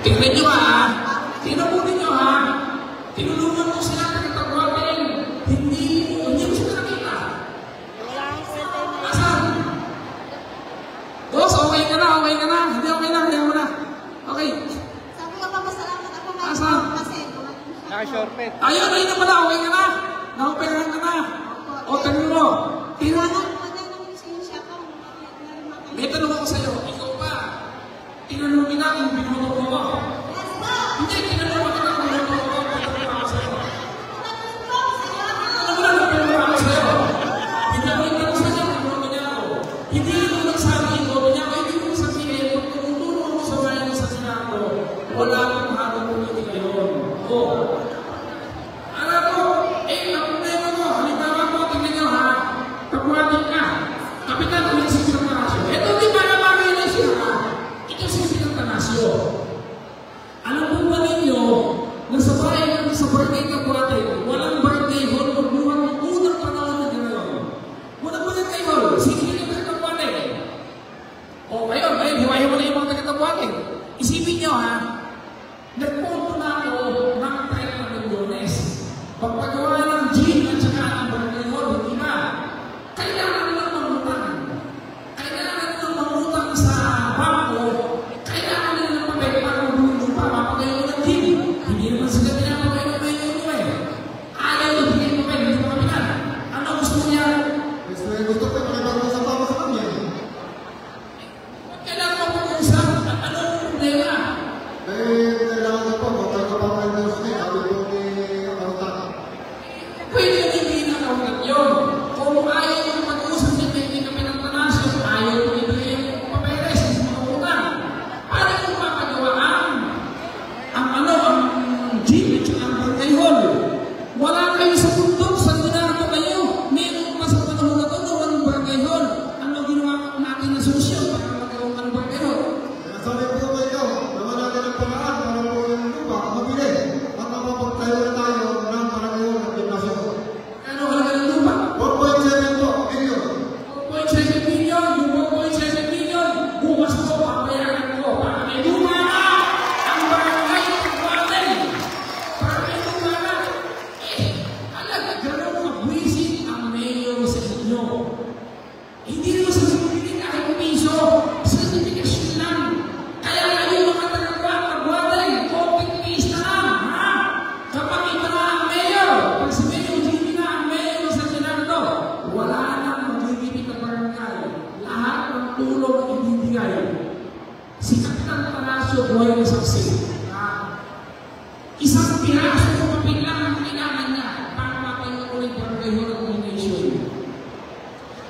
Tingnan nyo ha. Tinabunin nyo ha. Tinulungan mo sila nakatagwagin. Hindi mo sila nakita. Asan? Boss, okay ka na. Hindi okay na, kaya mo na. Okay. Sabi ko pa, masalamat ako ngayon. Asan? Naka-shortpet. Ayun na pala, okay ka na. Nakaperahan ka na. O, tanong mo. May tanong ako sa'yo. Ikaw ba? Tinanong kita kung binuno ko ako. Hindi, tinanong kita kung binuno ko ako. Tinanong ako sa'yo. Tinanong ako sa'yo. Tinanong ako sa'yo kung binuno niya ako. Hindi mo nagsabi yung binuno niya ako. Hindi mo sabihin, kung tumutulong ako sa bayan sa sinako, wala akong hatang ulitin ngayon. O. Alam ko, napunta mo. Halimbawa mo, tingnan nyo ha. Kapuhatin ka. Kapitan, ulit sa Pinagtanasyo. Ito, di ba naman na siya? Ito si Pinagtanasyo. Alam mo ba ninyo, na sa bayan ng sa birthday ka buhatay, walang birthday hall, magbuhan ng unang panahon na gano'n. Walang birthday hall. Sige ka ka buhatay. O, ngayon, hiwa-hiwa na yung mga nagkatabuhatay. Isipin nyo ha, nagpunto na ako ng 30 milyones. Pagpagawa ng gym at saka ng birthday hall, hindi ba? Kailangan lang mangutang. Kailangan lang mangutang sa bangko. Kailangan lang ng papel para mabuhin pa. Mapagayon ng gym. Hindi naman sila pinapagayon ng ngayon eh. Ayaw yung hindi papel, hindi mo kapitan. Ano gusto niya? Gusto ko pakibago sa papa sa kanya. Kailangan mo pag-uusap. Anong problema? Kailangan na po, magkakapapan ng snake. Sabi ko ni Arutaka. Pwede hindi na kaugat yun. Kung ayaw yung mag-uusap niya, hindi ka Pinagtanasyo, ayaw yung ibigay yung papeles, yung mga utang. Paano yung papagawaan? Ang gym at ang birthday hall. Wala kayo sa bundok, sa ginagawa kayo. Meron pa sa panahon na ito na walang birthday hall. Ano ginawa natin na solusyon para magkaroon ka ng birthday hall? Kaya sabi ko ba ikaw, naman natin ang paraan para po yung lupa, mabili. At mapapagtayo na tayo ng parang ng gymnasium. Ano halaga ng lupa? 4.7 po, million. 4.7 million, yung 4.7 million, bukas ko, papayagan ko, para may lupa na! Ang barangay ng Guanay! Para may lupa na! Alaga, gano'n mag-visit ang mayor sa inyo. Hindi naman sa sumibigay kahit piso, certification lang. Kaya ngayon mga taga-Guanay, copy-paste na lang, ha? Kapag iba na ang mayor, pag si mayor, hindi na ang mayor sa Senado, wala nang magigipit na barangay. Lahat ng tulong ang ibibigay. Si Kapitan Tanasyo, buhay na saksi. Isang piraso ng papel lang ang kailangan niya para mapag-ulit barangay hall of donation.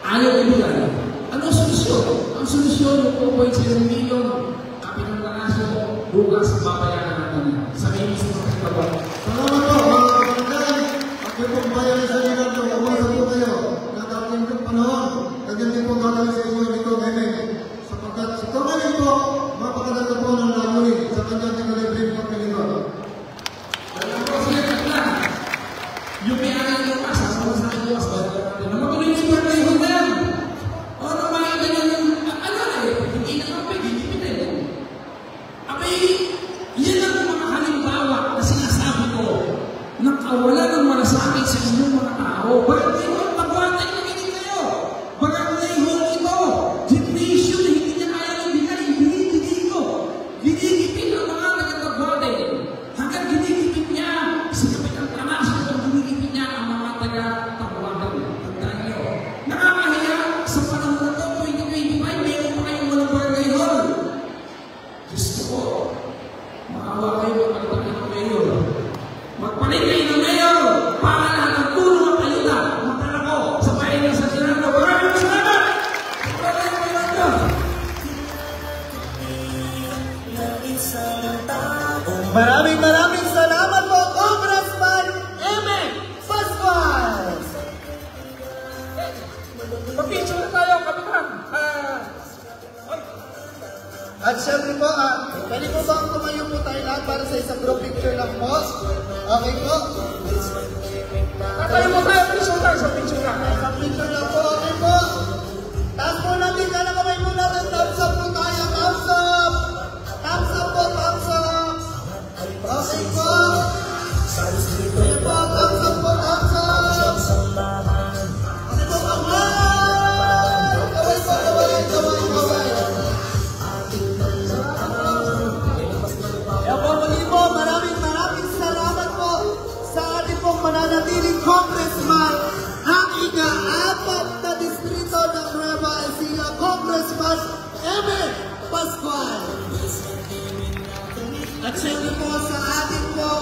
Ayaw ibigay. Ano ang solusyon? Ang solusyon ng 4.7 million, Kapitan Tanasyo, bukas ang babayaran natin. Sabihin sa mga katawan. Salamat po, mga kabarangay. At yung pong bayan sa inyo, umasa po kayo. Natating yung panahon. Ganyan din po gagawin sa inyo dito ngayon. Sapagkat sa tumayin po, mapakaganda po ng layunin sa kanyang tinalibreng pagpilihan. Alam ko sila na yung may-ari ng kasama sa akin yung asbad. Matuloy yung birthday hall na yan. O naman, ganyan yung, ano na eh, hindi na kapag, hindi pitin. Abay, yan ang mga halimbawa na sinasabi ko na kawalan ng malasakit sa inyong mga tao. Birthday hall, magwantay na ganyan kayo. Birthday hall ito. Gymnasium, hindi niya kaya ng bigay. Binibigay ko. Binigipin ang mga nagkakabwate. Hanggang ginigipin niya si Kapitan Tanasyo at ginigipin niya ang mga taga-tabuagan. Tandaan niyo. Nakakahiya sa panahon na ito, 2025, meron pa kayong walang birthday hall. Gusto ko, maawa kayo at magpapit ng mayor. Magpalit kayo ng mayor para lahat ng tulong at ayuda. Magdala ko sa bayan sa Senado. Maraming salamat! Maraming salamat! Maraming salamat po, Congressman Eme Pascual! Mag-picture na tayo, Kapitan. At syempre po, pwede po ba ang tumayo po tayo lahat para sa isang group picture lang po? Okay po? Tatayo mo tayo, picture lang, sa picture lang. Isang picture lang po, okay po? Taas po natin, kaya kamay po natin, thumbs up po tayo, thumbs up! Thumbs up po, thumbs up! po. Ayan po, thumbs up po, thumbs up. Ano po, kaway! Kaway po, kaway, kaway, kaway. Ayan po, muli po, maraming salamat po sa ating pong mananatiling congressman ng ika-4 na distrito ng Nueva Ecija, Congressman Eme Pascual. At syempre po sa ating po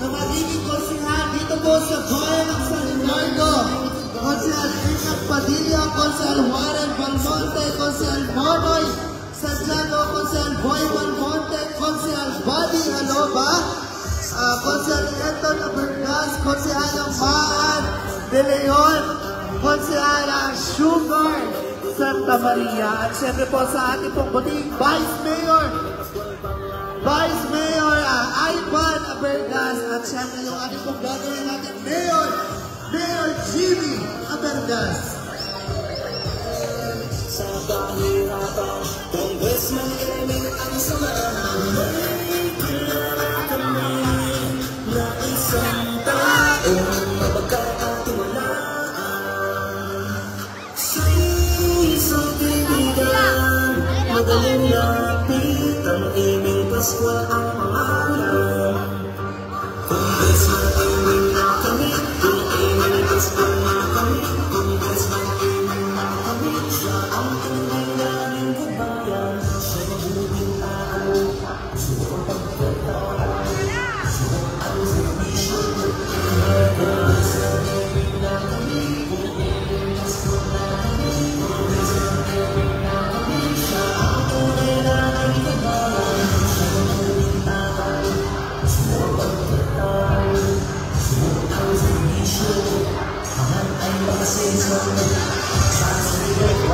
na magiging konsihan dito po sa bayan ng San Bernardo, Konsehal Ingat Padilla, Konsehal Warren Balmonte, Konsehal Monoy Santiago, Konsehal Boy Balmonte, Konsehal Buddy Aloba, Konsehal Anton Abergas, Konsehal Maan De Leon, Konsehal Sugar Santa Maria, at syempre po sa ating pong buting Vice Mayor Ivan Abergas, at syempre yung ating pong gagawin natin Mayor Jimmy Abergas. Sa kahirapan, Congressman Eme ang samahan. May kilala kami na isang taong mapagkakatiwalaan. Sa'yo'y isang kaibigan, magaling lapit ang Eme Pascual ang pangalan. Congressman Eme na kami, kung Eme Pascual na kami, Congressman Eme na kami. Siya ang tunay naming kabayan, siya mabuting tao, siya ang pagkatao, siya ang servisyo. Congressman Eme na kami, kung Eme Pascual na kami, Congressman Eme na kami. Siya ang tunay naming kabayan, siya mabuting tao, siya ang pagkatao, siya ang servisyo. Mahal ay makasensya sa sarili ko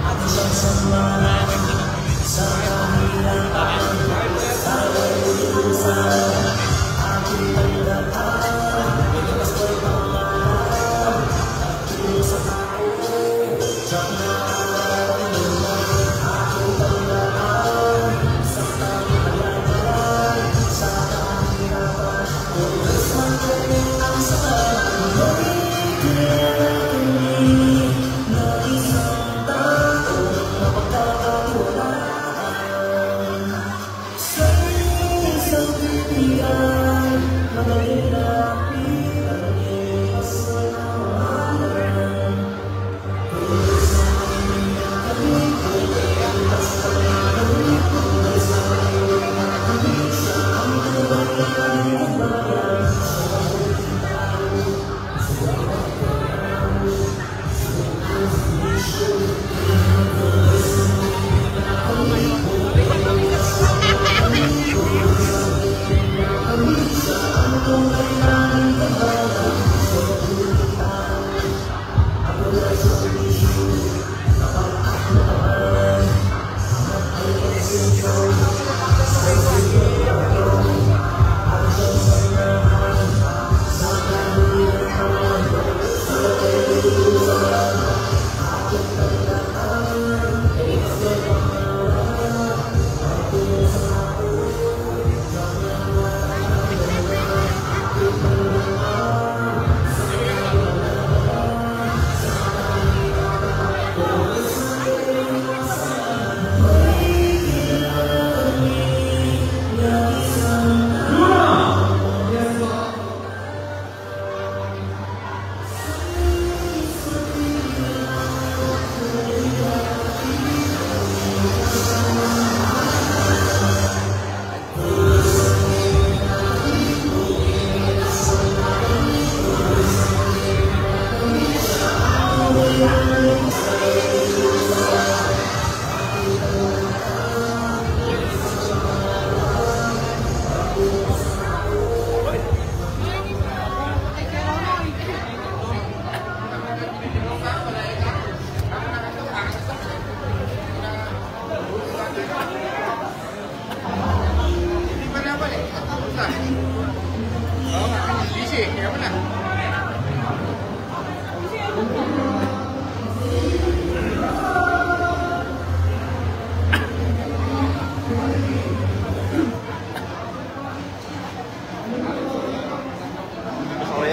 at siyang samahan sa kahirapan, sa kalusan, aking tandaan, Pascual pangalan, aking sa tao, siyang nararamdaman, aking tandaan, sa kahirapan, sa kahirapan, Congressman Eme ang samahan.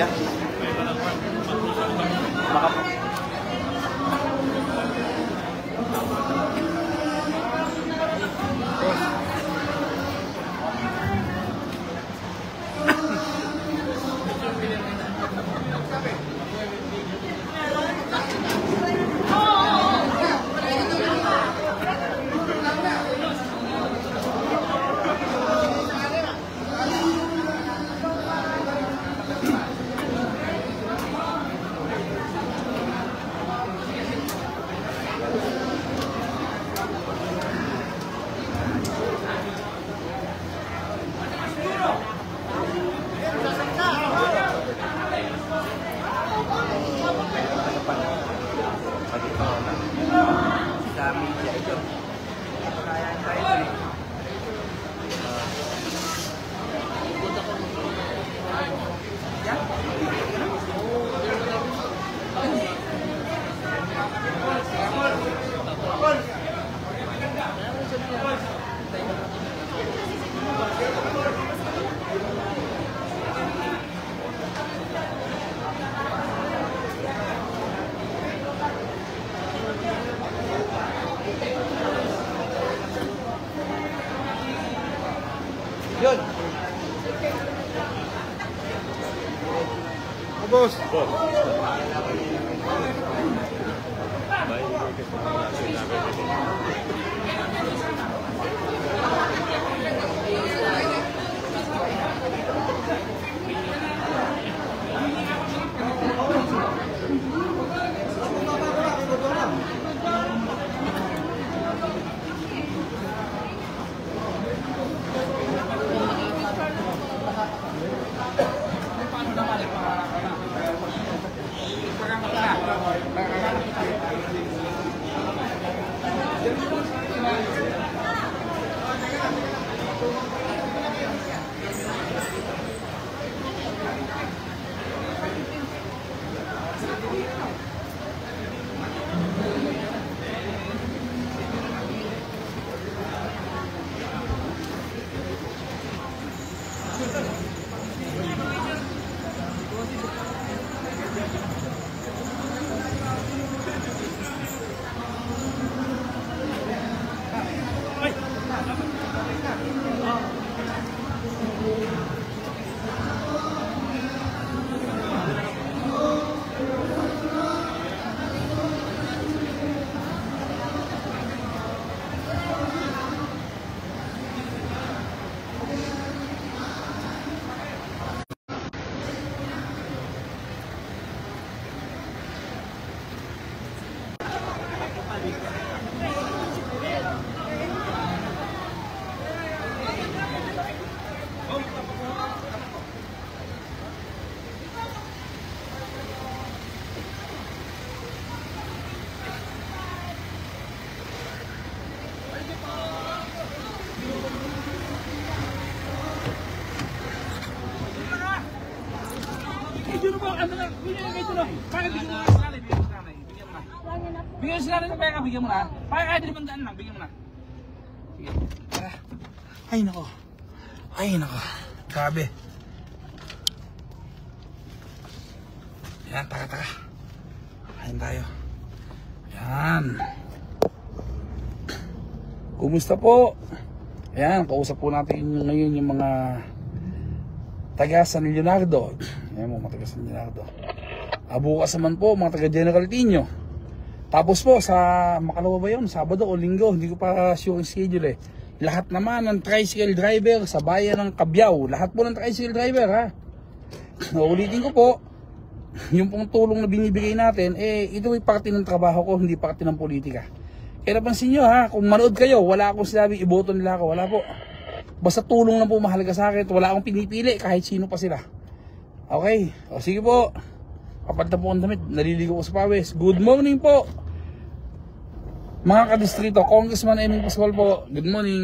Kuya. Baka po. Yun. Boss. Bigyan sila rin ng pera, bigyan mo na. Kaya 500 lang, bigyan mo na. Sige. Tara. Ay nako. Ay nako. Grabe. Yan, taka. Kain tayo. Yan. Kumusta po? Ayan, kausap po natin ngayon yung mga taga San Leonardo. Ayan mo, mga taga San Leonardo. Bukas naman po, mga taga General Tino. Tapos po, sa makalawa ba yun? Sabado o Linggo, hindi ko pa sure yung schedule eh. Lahat naman ng tricycle driver sa bayan ng Cabiao. Lahat po ng tricycle driver ha. Ulitin ko po, yung pong tulong na binibigay natin, ito ay parte ng trabaho ko, hindi parte ng politika. Kaya napansin nyo ha, kung manood kayo, wala akong sinabing iboto nila ako, wala po. Basta tulong lang po mahalaga sa akin, wala akong pinipili kahit sino pa sila. Okay, o sige po. Kapag na po ang damit, naliligo ko sa pawis. Good morning po mga kadistrito, Congressman Eming Pascual po. Good morning.